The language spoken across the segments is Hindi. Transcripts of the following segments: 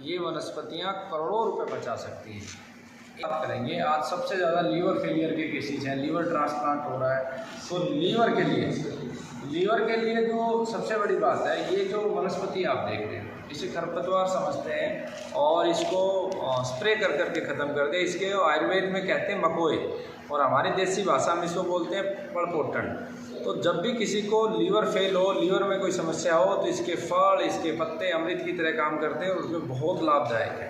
ये वनस्पतियाँ करोड़ों रुपए बचा सकती हैं। बात करेंगे आज सबसे ज़्यादा लीवर फेलियर के केसेस हैं, लीवर ट्रांसप्लांट हो रहा है। तो लीवर के लिए जो सबसे बड़ी बात है, ये जो वनस्पति आप देख रहे हैं इसे खरपतवार समझते हैं और इसको स्प्रे कर करके ख़त्म कर दे। इसके आयुर्वेद में कहते हैं मकोए और हमारी देसी भाषा में इसको बोलते हैं पड़पोटन। तो जब भी किसी को लीवर फेल हो, लीवर में कोई समस्या हो, तो इसके फल, इसके पत्ते अमृत की तरह काम करते हैं और उसमें बहुत लाभदायक है।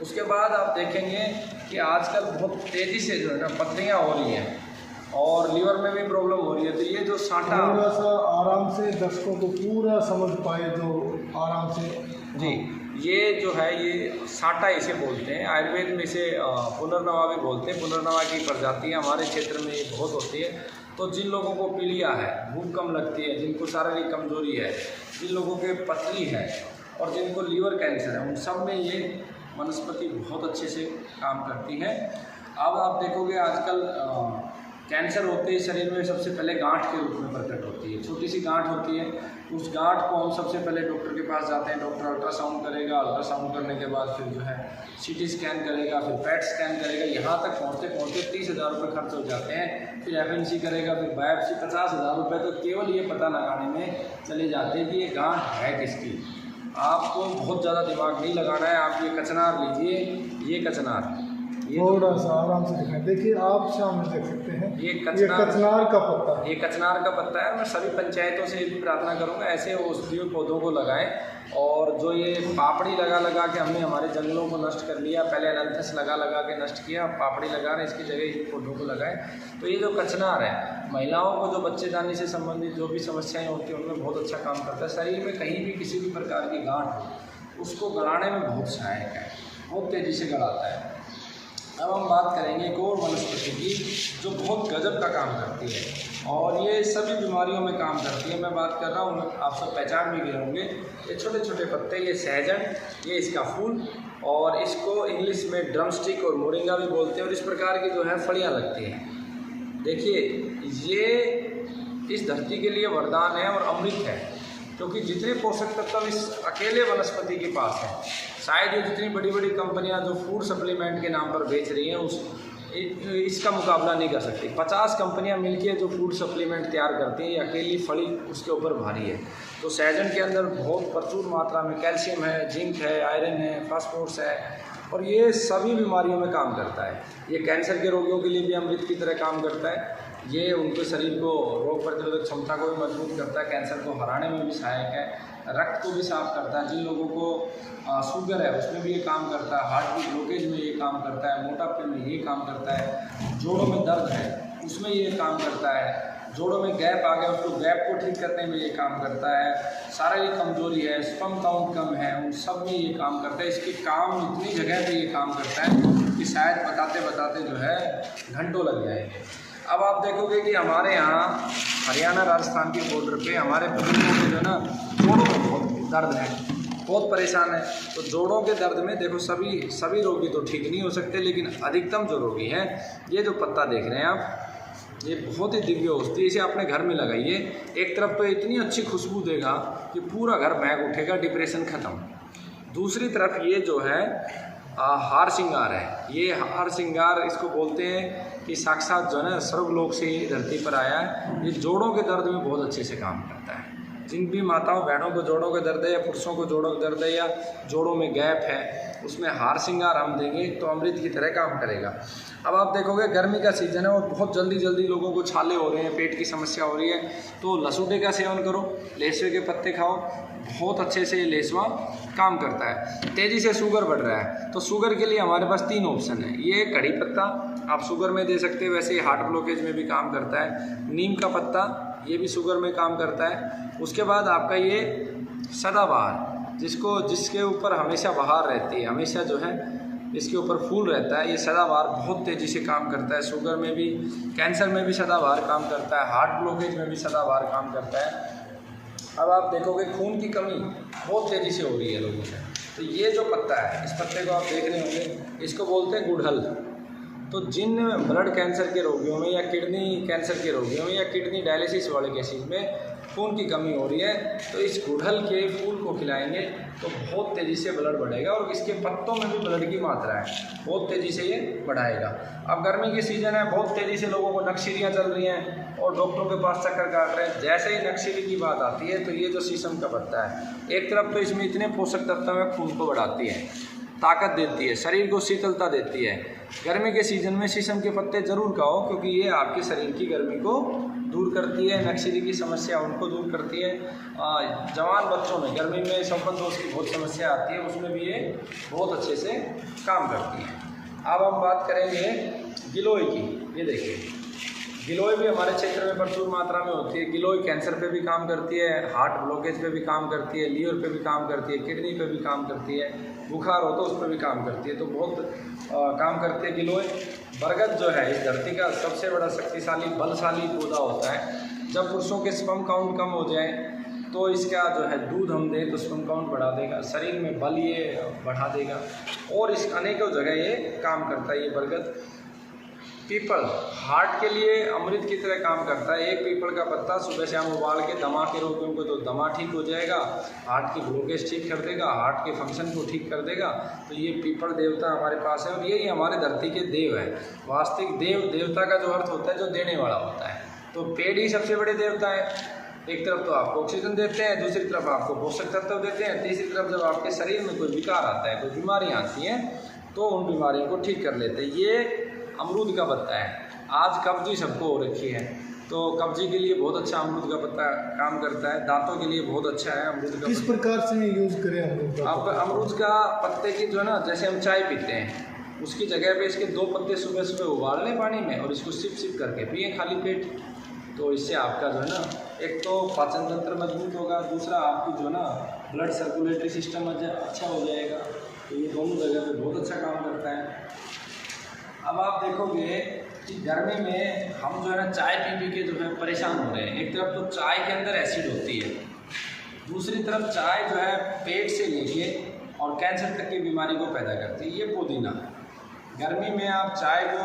उसके बाद आप देखेंगे कि आजकल बहुत तेज़ी से जो है ना पथरियाँ हो रही हैं और लीवर में भी प्रॉब्लम हो रही है। तो ये जो साँटा, थोड़ा सा आराम से दर्शकों को पूरा समझ पाए जो आराम से जी, ये जो है ये साँटा इसे बोलते हैं। आयुर्वेद में इसे पुनर्नवा भी बोलते हैं। पुनर्नवा की प्रजातियाँ हमारे क्षेत्र में ये बहुत होती है। तो जिन लोगों को पीलिया है, भूख कम लगती है, जिनको शारीरिक कमजोरी है, जिन लोगों के पथरी है और जिनको लीवर कैंसर है, उन सब में ये वनस्पति बहुत अच्छे से काम करती है। अब आप देखोगे आजकल कैंसर होते ही शरीर में सबसे पहले गांठ के रूप में प्रकट होती है। छोटी सी गांठ होती है, उस गांठ को हम सबसे पहले डॉक्टर के पास जाते हैं। डॉक्टर अल्ट्रासाउंड करेगा, अल्ट्रासाउंड करने के बाद फिर जो है सीटी स्कैन करेगा, फिर पेट स्कैन करेगा। यहाँ तक पहुँचते 30,000 रुपये खर्च हो जाते हैं। फिर FNC करेगा, फिर बायोप्सी 50,000 रुपये तो केवल ये पता लगाने में चले जाते हैं कि ये गांठ है किसकी। आपको बहुत ज़्यादा दिमाग नहीं लगाना है। आप ये कचनार लीजिए, ये कचनार, थोड़ा सा आराम से दिखाएं। देखिए आप सामने देख सकते हैं, ये कचनार का पत्ता है। ये कचनार का पत्ता है। मैं सभी पंचायतों से भी प्रार्थना करूंगा ऐसे औषधीय पौधों को लगाएं। और जो ये पापड़ी लगा के हमने हमारे जंगलों को नष्ट कर लिया, पहले एनालिसिस लगा के नष्ट किया, पापड़ी लगा रहे, इसकी जगह इन पौधों को लगाएं। तो ये जो कचनार है, महिलाओं को जो बच्चेदानी से संबंधित जो भी समस्याएं होती हैं उनमें बहुत अच्छा काम करता है। शरीर में कहीं भी किसी भी प्रकार की गांठ हो उसको गलाने में बहुत सहायक है, बहुत तेज़ी से गलाता है। अब हम बात करेंगे एक और वनस्पति की जो बहुत गजब का काम करती है और ये सभी बीमारियों में काम करती है। मैं बात कर रहा हूँ, आप सब पहचान भी गए होंगे, ये छोटे छोटे पत्ते, ये सहजन, ये इसका फूल और इसको इंग्लिश में ड्रमस्टिक और मोरिंगा भी बोलते हैं। और इस प्रकार की जो है फलियाँ लगती हैं। देखिए ये इस धरती के लिए वरदान है और अमृत है, क्योंकि जितने पोषक तत्व इस अकेले वनस्पति के पास हैं, शायद ये जितनी बड़ी बड़ी कंपनियां जो फूड सप्लीमेंट के नाम पर बेच रही हैं इसका मुकाबला नहीं कर सकती। 50 कंपनियां मिलकर जो फूड सप्लीमेंट तैयार करती हैं, ये अकेली फली उसके ऊपर भारी है। तो सहजन के अंदर बहुत प्रचुर मात्रा में कैल्शियम है, जिंक है, आयरन है, फास्फोरस है और ये सभी बीमारियों में काम करता है। ये कैंसर के रोगियों के लिए भी अमृत की तरह काम करता है। ये उनके शरीर को रोग प्रतिरोधक क्षमता को भी मजबूत करता है, कैंसर को हराने में भी सहायक है, रक्त को भी साफ करता है। जिन लोगों को शुगर है उसमें भी ये काम करता है, हार्ट की ब्लॉकेज में ये काम करता है, मोटापे में ये काम करता है, जोड़ों में दर्द है उसमें ये काम करता है, जोड़ों में गैप आ गया उसको गैप को ठीक करने में ये काम करता है, शारीरिक कमजोरी है, स्पर्म काउंट कम है, उन सब में ये काम करता है। इसके काम इतनी जगह पे ये काम करता है कि शायद बताते बताते जो है घंटों लग जाएंगे। अब आप देखोगे कि हमारे यहाँ हरियाणा राजस्थान के बॉर्डर पे हमारे बुजुर्गों के जो है ना जोड़ों में बहुत दर्द है, बहुत परेशान है। तो जोड़ों के दर्द में देखो सभी रोगी तो ठीक नहीं हो सकते, लेकिन अधिकतम जो रोगी हैं, ये जो पत्ता देख रहे हैं आप, ये बहुत ही दिव्य औषधि है। इसे अपने घर में लगाइए। एक तरफ तो इतनी अच्छी खुशबू देगा कि पूरा घर महक उठेगा, डिप्रेशन खत्म। दूसरी तरफ ये जो है हार श्रृंगार है। ये हार श्रृंगार इसको बोलते हैं कि साक्षात जो है ना स्वर्गलोक से ही धरती पर आया है। ये जोड़ों के दर्द में बहुत अच्छे से काम करता है। जिन भी माताओं बहनों को जोड़ों के दर्द है या पुरुषों को जोड़ों के दर्द है या जोड़ों में गैप है, उसमें हार श्रृंगार हम देंगे तो अमृत की तरह काम करेगा। अब आप देखोगे गर्मी का सीज़न है और बहुत जल्दी लोगों को छाले हो रहे हैं, पेट की समस्या हो रही है, तो लसूड़े का सेवन करो, लेसवे के पत्ते खाओ, बहुत अच्छे से लेसवा काम करता है। तेज़ी से शुगर बढ़ रहा है तो शुगर के लिए हमारे पास 3 ऑप्शन है। ये कड़ी पत्ता आप शुगर में दे सकते हैं, वैसे ही हार्ट ब्लॉकेज में भी काम करता है। नीम का पत्ता ये भी शुगर में काम करता है। उसके बाद आपका ये सदाबहार, जिसके ऊपर हमेशा बहार रहती है, हमेशा जो है इसके ऊपर फूल रहता है, ये सदाबहार बहुत तेज़ी से काम करता है। शुगर में भी, कैंसर में भी सदाबहार काम करता है, हार्ट ब्लॉकेज में भी सदाबहार काम करता है। अब आप देखोगे खून की कमी बहुत तेज़ी से हो रही है लोगों में, तो ये जो पत्ता है, इस पत्ते को आप देख रहे होंगे, इसको बोलते हैं गुड़हल। तो जिन ब्लड कैंसर के रोगियों में या किडनी कैंसर के रोगियों में या किडनी डायलिसिस वाले केसेस में खून की कमी हो रही है, तो इस गुड़हल के फूल को खिलाएंगे तो बहुत तेज़ी से ब्लड बढ़ेगा और इसके पत्तों में भी ब्लड की मात्रा है, बहुत तेज़ी से ये बढ़ाएगा। अब गर्मी की सीज़न है, बहुत तेज़ी से लोगों को नक्सीलियाँ चल रही हैं और डॉक्टरों के पास चक्कर काट रहे हैं। जैसे ही नक्सीली की बात आती है तो ये जो शीशम का पत्ता है, एक तरफ तो इसमें इतने पोषक तत्व है, खून को बढ़ाती है, ताकत देती है, शरीर को शीतलता देती है। गर्मी के सीज़न में शीशम के पत्ते ज़रूर खाओ, क्योंकि ये आपके शरीर की गर्मी को दूर करती है, नक्सीली की समस्या उनको दूर करती है। जवान बच्चों में गर्मी में संपन्न दोष की बहुत समस्या आती है, उसमें भी ये बहुत अच्छे से काम करती है। अब हम बात करेंगे गिलोय की। ये देखिए, गिलोय भी हमारे क्षेत्र में प्रचुर मात्रा में होती है। गिलोय कैंसर पे भी काम करती है, हार्ट ब्लॉकेज पे भी काम करती है, लीवर पे भी काम करती है, किडनी पे भी काम करती है, बुखार हो तो उस पर भी काम करती है, तो बहुत काम करती है गिलोय। बरगद जो है इस धरती का सबसे बड़ा शक्तिशाली बलशाली पौधा होता है। जब पुरुषों के स्पर्म काउंट कम हो जाए तो इसका जो है दूध हम दें तो स्पर्म काउंट बढ़ा देगा, शरीर में बल ये बढ़ा देगा और इस अनेकों जगह ये काम करता है। ये बरगद पीपल हार्ट के लिए अमृत की तरह काम करता है। एक पीपल का पत्ता सुबह शाम उबाल के दमा के रोगियों को तो दमा ठीक हो जाएगा, हार्ट की ग्लूकोज ठीक कर देगा, हार्ट के फंक्शन को ठीक कर देगा। तो ये पीपल देवता हमारे पास है और यही हमारे धरती के देव है। वास्तविक देवता का जो अर्थ होता है जो देने वाला होता है, तो पेड़ ही सबसे बड़े देवता है। एक तरफ तो आपको ऑक्सीजन देते हैं, दूसरी तरफ आपको पोषक तत्व देते हैं, तीसरी तरफ जब आपके शरीर में कोई विकार आता है, कोई बीमारियाँ आती हैं तो उन बीमारियों को ठीक कर लेते हैं। ये अमरूद का पत्ता है। आज कब्जी सबको हो रखी है, तो कब्जी के लिए बहुत अच्छा अमरूद का पत्ता काम करता है, दांतों के लिए बहुत अच्छा है अमरूद का। किस प्रकार से यूज़ करें अमरूद का? अब अमरूद का पत्ते की जो है ना, जैसे हम चाय पीते हैं उसकी जगह पे इसके 2 पत्ते सुबह सुबह उबाल लें पानी में और इसको सिप सिप करके पिए खाली पेट। तो इससे आपका जो है ना, एक तो पाचन तंत्र मजबूत होगा, दूसरा आपकी जो है ना ब्लड सर्कुलेटरी सिस्टम अच्छा हो जाएगा। तो ये दोनों जगह पे बहुत अच्छा काम करता है। अब आप देखोगे कि गर्मी में हम जो है ना चाय पी के जो है परेशान हो रहे हैं। एक तरफ तो चाय के अंदर एसिड होती है, दूसरी तरफ चाय जो है पेट से लेके और कैंसर तक की बीमारी को पैदा करती है। ये पुदीना, गर्मी में आप चाय को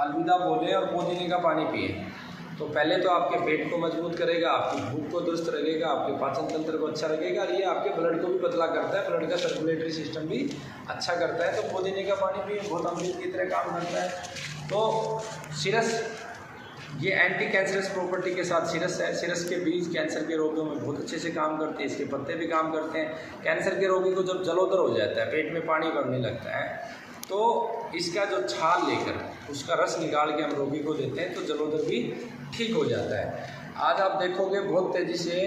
अलविदा बोले और पुदीने का पानी पिए तो पहले तो आपके पेट को मजबूत करेगा, आपकी भूख को दुरुस्त रखेगा, आपके पाचन तंत्र को अच्छा रखेगा और ये आपके ब्लड को भी पतला करता है, ब्लड का सर्कुलेटरी सिस्टम भी अच्छा करता है। तो पुदीने का पानी भी बहुत अमृत की तरह काम करता है। तो सिरस, ये एंटी कैंसरस प्रॉपर्टी के साथ सिरस है। सिरस के बीज कैंसर के रोगियों में बहुत अच्छे से काम करते हैं, इसके पत्ते भी काम करते हैं। कैंसर के रोगी को जब जलोदर हो जाता है, पेट में पानी बढ़ने लगता है, तो इसका जो छाल लेकर उसका रस निकाल के हम रोगी को देते हैं तो जलोदर भी ठीक हो जाता है। आज आप देखोगे बहुत तेज़ी से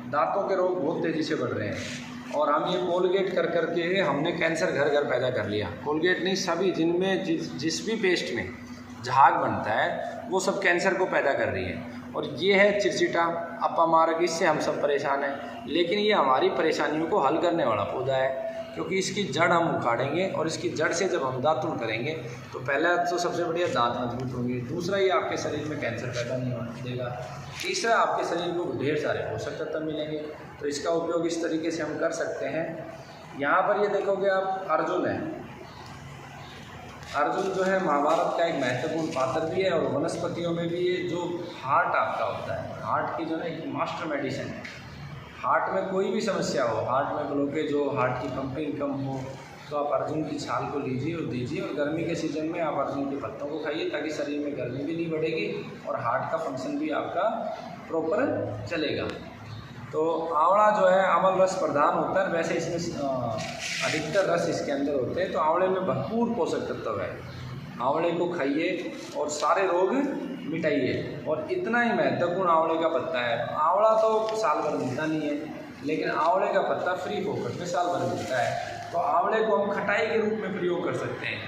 दांतों के रोग बहुत तेज़ी से बढ़ रहे हैं और हम ये कोलगेट कर करके हमने कैंसर घर घर पैदा कर लिया। कोलगेट नहीं, सभी जिनमें जिस भी पेस्ट में झाग बनता है वो सब कैंसर को पैदा कर रही है। और ये है चिरचिटा अपामार्ग, इससे हम सब परेशान हैं। लेकिन ये हमारी परेशानियों को हल करने वाला पौधा है, क्योंकि इसकी जड़ हम उखाड़ेंगे और इसकी जड़ से जब हम दातुन करेंगे तो पहला तो सबसे बढ़िया दांत मजबूत होंगे, दूसरा ये आपके शरीर में कैंसर पैदा नहीं होने देगा, तीसरा आपके शरीर को ढेर सारे पोषक तत्व मिलेंगे। तो इसका उपयोग इस तरीके से हम कर सकते हैं। यहाँ पर ये देखोगे आप अर्जुन है। अर्जुन जो है महाभारत का एक महत्वपूर्ण पात्र भी है और वनस्पतियों में भी ये जो हार्ट आपका होता है, हार्ट की जो है एक मास्टर मेडिसिन है। हार्ट में कोई भी समस्या हो, हार्ट में ब्लॉकेज हो, हार्ट की पंपिंग कम हो, तो आप अर्जुन की छाल को लीजिए और दीजिए और गर्मी के सीज़न में आप अर्जुन के पत्तों को खाइए ताकि शरीर में गर्मी भी नहीं बढ़ेगी और हार्ट का फंक्शन भी आपका प्रॉपर चलेगा। तो आंवला जो है अमल रस प्रधान होता है, वैसे इसमें अधिकतर रस इसके अंदर होते हैं। तो आंवले में भरपूर पोषक तत्व है, आंवले को खाइए और सारे रोग मिटाइए। और इतना ही महत्वपूर्ण आंवले का पत्ता है। आंवला तो साल भर मिलता नहीं है, लेकिन आंवले का पत्ता फ्री फोकट में साल भर मिलता है। तो आंवले को हम खटाई के रूप में प्रयोग कर सकते हैं।